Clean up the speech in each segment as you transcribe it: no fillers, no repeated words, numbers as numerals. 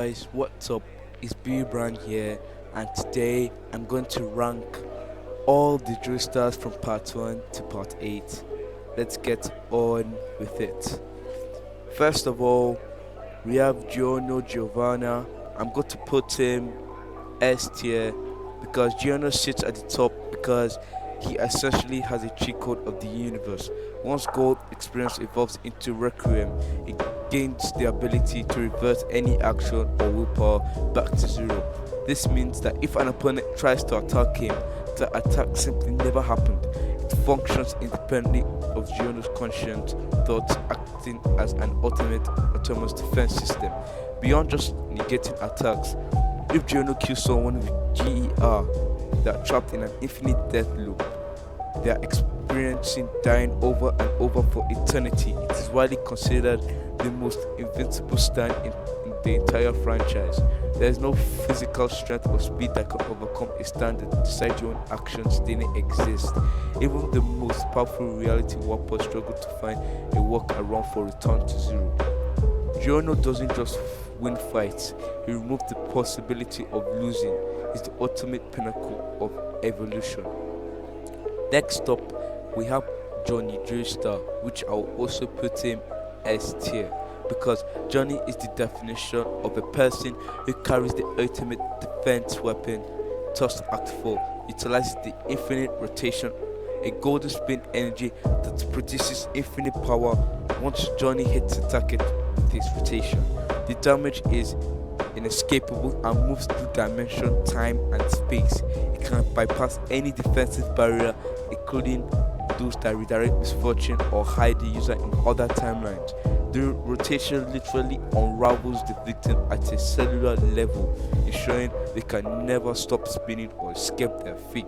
Guys, what's up? It's B Brand here, and today I'm going to rank all the joestars from part 1 to part 8. Let's get on with it. First of all, we have Giorno Giovanna. I'm going to put him S tier because Giorno sits at the top because he essentially has a cheat code of the universe. Once gold experience evolves into Requiem, it gains the ability to reverse any action or willpower back to zero. This means that if an opponent tries to attack him, the attack simply never happened. It functions independently of Giorno's conscience, thoughts acting as an ultimate autonomous defense system. Beyond just negating attacks, if Giorno kills someone with GER, they are trapped in an infinite death loop. They are experiencing dying over and over for eternity. It is widely considered the most invincible stand in the entire franchise. There is no physical strength or speed that can overcome a stand that decides your own actions didn't exist. Even the most powerful reality warpers struggle to find a workaround for return to zero. Giorno doesn't just win fights, he removes the possibility of losing. He's the ultimate pinnacle of evolution. Next up, we have Johnny joestar, which I will also put him S tier because Johnny is the definition of a person who carries the ultimate defense weapon. Toss Act 4 utilizes the infinite rotation, a golden spin energy that produces infinite power once Johnny hits a target with his rotation. The damage is inescapable and moves through dimension, time, and space. It can bypass any defensive barrier, including those that redirect misfortune or hide the user in other timelines. The rotation literally unravels the victim at a cellular level, ensuring they can never stop spinning or escape their fate.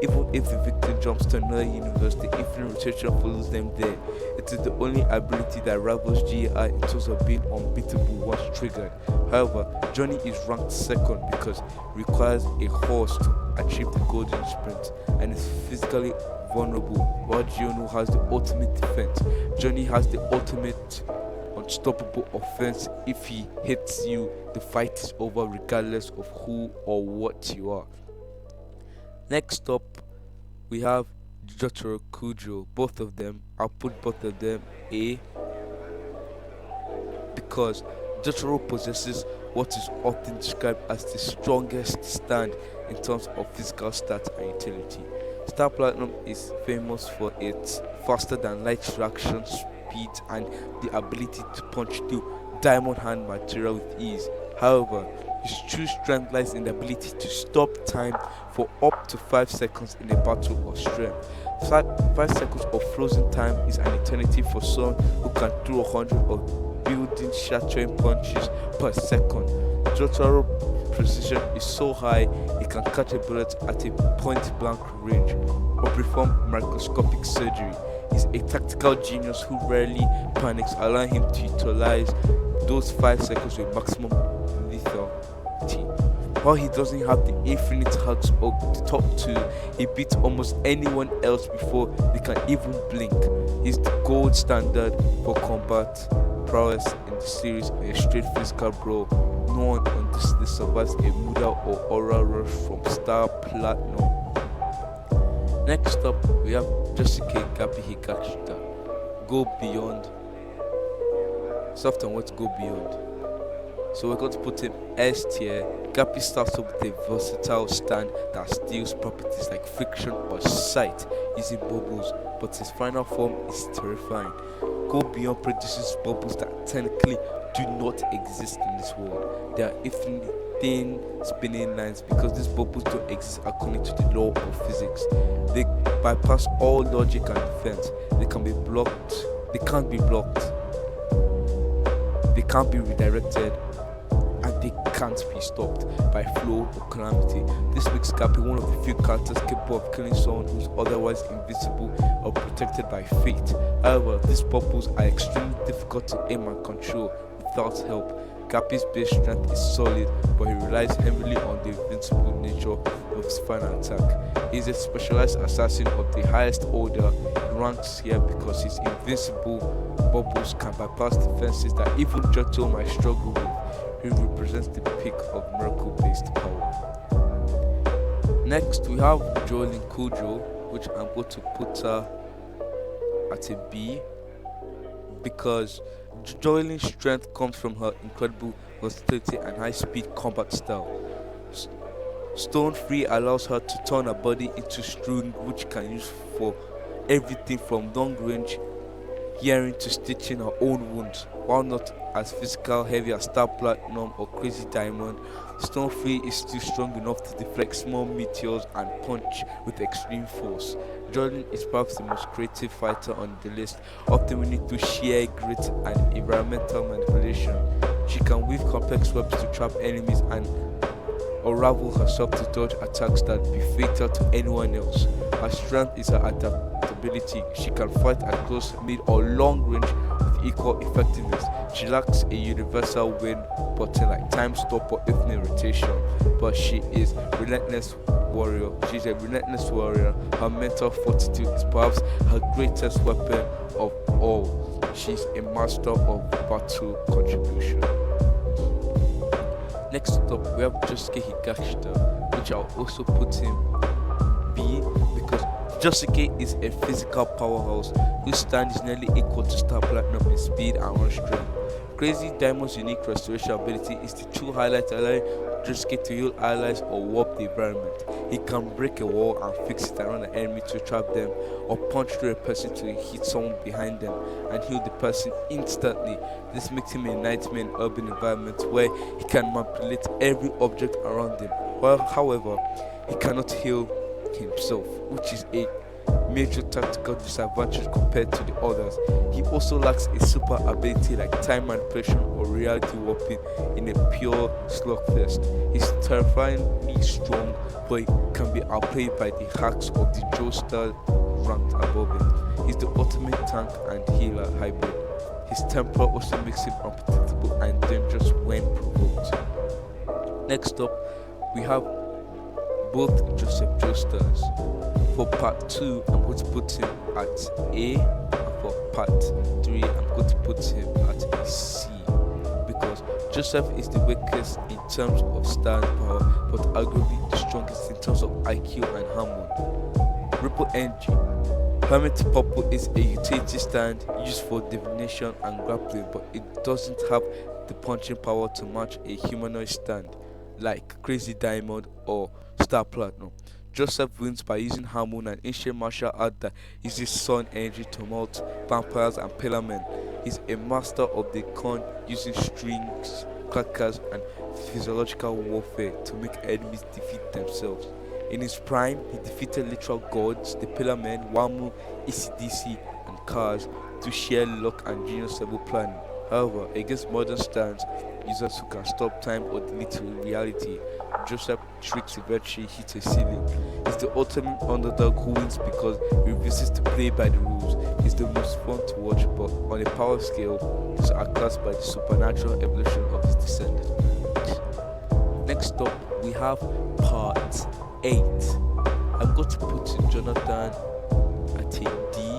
Even if the victim jumps to another universe, the infinite rotation follows them there. It is the only ability that rivals GI in terms of being unbeatable once triggered. However, Johnny is ranked second because it requires a horse to achieve the golden sprint and is physically vulnerable, while Giorno has the ultimate defense. Johnny has the ultimate unstoppable offense. If he hits you, the fight is over regardless of who or what you are. Next up, we have Jotaro Kujo. Both of them, I'll put both of them A because Jotaro possesses what is often described as the strongest stand in terms of physical stats and utility. Star Platinum is famous for its faster than light reaction speed and the ability to punch through diamond hand material with ease. However, his true strength lies in the ability to stop time for up to 5 seconds in a battle of strength. 5 seconds of frozen time is an eternity for someone who can throw 100 of building shattering punches per second. Jotaro's precision is so high he can catch a bullet at a point blank range or perform microscopic surgery. He's a tactical genius who rarely panics, allowing him to utilize those 5 seconds with maximum lethality. While he doesn't have the infinite hugs of the top 2, he beats almost anyone else before they can even blink. He's the gold standard for combat prowess in the series in a straight physical brawl. No one on this list survives a Muda or Aura rush from Star Platinum. Next up, we have Jessica Gabi Higashita. Go beyond. Soft and what to go beyond. So we're going to put him S tier. Gappy starts off with a versatile stand that steals properties like friction or sight using bubbles, but his final form is terrifying. Go Beyond produces bubbles that technically do not exist in this world. They are infinitely thin spinning lines because these bubbles don't exist according to the law of physics. They bypass all logic and defense. They can be blocked. They can't be blocked. They can't be redirected. And they can't be stopped by flow or calamity. This makes Gappy one of the few characters capable of killing someone who's otherwise invisible or protected by fate. However, these bubbles are extremely difficult to aim and control without help. Gappy's base strength is solid, but he relies heavily on the invincible nature of his final attack. He is a specialized assassin of the highest order. He ranks here because his invincible bubbles can bypass defenses that even Johto might struggle with. He represents the peak of miracle-based power. Next, we have Joelyn Kujo, which I'm going to put her at a B because Joelyn's strength comes from her incredible versatility and high-speed combat style. Stone Free allows her to turn her body into string, which can use for everything from long range hearing to stitching her own wounds. While not as physical heavy as Star Platinum or Crazy Diamond, Stone Free is still strong enough to deflect small meteors and punch with extreme force. Jordan is perhaps the most creative fighter on the list, often winning through sheer grit and environmental manipulation. She can weave complex webs to trap enemies and unravel herself to dodge attacks that would be fatal to anyone else. Her strength is her adaptability. She can fight at close, mid, or long range with equal effectiveness. She lacks a universal win button like time stop or infinite rotation, but she is relentless warrior. She's a relentless warrior. Her mental fortitude is perhaps her greatest weapon of all. She's a master of battle contribution. Next up, we have Josuke Higashida, which I'll also put in B because Josuke is a physical powerhouse whose stand is nearly equal to Star Platinum in speed and run strength. Crazy Diamond's unique restoration ability is the true highlight, allowing Josuke to heal allies or warp the environment. He can break a wall and fix it around an enemy to trap them, or punch through a person to hit someone behind them and heal the person instantly. This makes him a nightmare in urban environments where he can manipulate every object around him. However, he cannot heal himself, which is a major tactical disadvantage compared to the others. He also lacks a super ability like time manipulation or reality warping in a pure slugfest. He's terrifyingly strong, but he can be outplayed by the hacks of the joestar ranked above him. He's the ultimate tank and healer hybrid. His temper also makes him unpredictable and dangerous when provoked. Next up, we have both Joseph Joestars. For part 2, I'm going to put him at A, and for part 3, I'm going to put him at a C because Joseph is the weakest in terms of stand power, but arguably the strongest in terms of IQ and harmony. Ripple Energy. Hermit Purple is a utility stand used for divination and grappling, but it doesn't have the punching power to match a humanoid stand like Crazy Diamond or Star Platinum. Joseph wins by using Harmon, an ancient martial art that uses sun energy to melt vampires and pillar men. He's a master of the con, using strings, crackers, and physiological warfare to make enemies defeat themselves. In his prime, he defeated literal gods, the pillar men, Wamu, ECDC, and Cars through sheer luck and genius level planning. However, against modern stands, users who can stop time or delete reality, Joseph tricks eventually hit a ceiling. He's the ultimate underdog who wins because he refuses to play by the rules. He's the most fun to watch, but on a power scale, he's outclassed by the supernatural evolution of his descendants. Next up, we have part 8. I'm going to put Jonathan at a D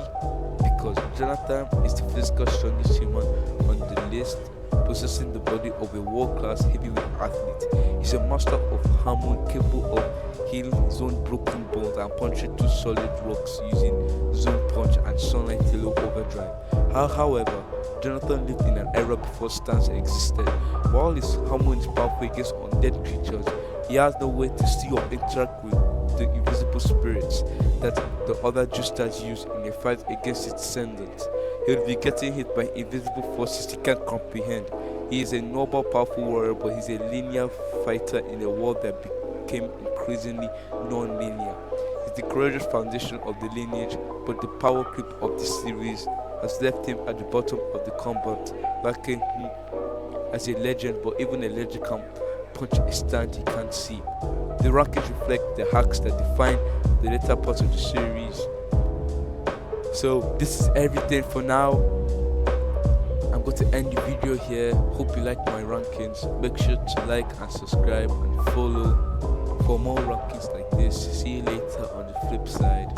because Jonathan is the physical strongest human on the list, possessing the body of a world-class heavyweight athlete. He's a master of Harmon, capable of healing his own broken bones and punching through solid rocks using zone punch and sunlight yellow overdrive. However, Jonathan lived in an era before stance existed. While his Harmon is powerful against undead creatures, he has no way to see or interact with the invisible spirits that the other joestars use in a fight against its descendants. He will be getting hit by invisible forces he can't comprehend. He is a noble, powerful warrior, but he's a linear fighter in a world that became increasingly non-linear. He's the courageous foundation of the lineage, but the power creep of the series has left him at the bottom of the combat, lacking him as a legend, but even a legend can punch a stand he can't see. The rankings reflect the hacks that define the later parts of the series. So this is everything for now. I'm going to end the video here. Hope you like my rankings. Make sure to like and subscribe and follow for more rankings like this. See you later on the flip side.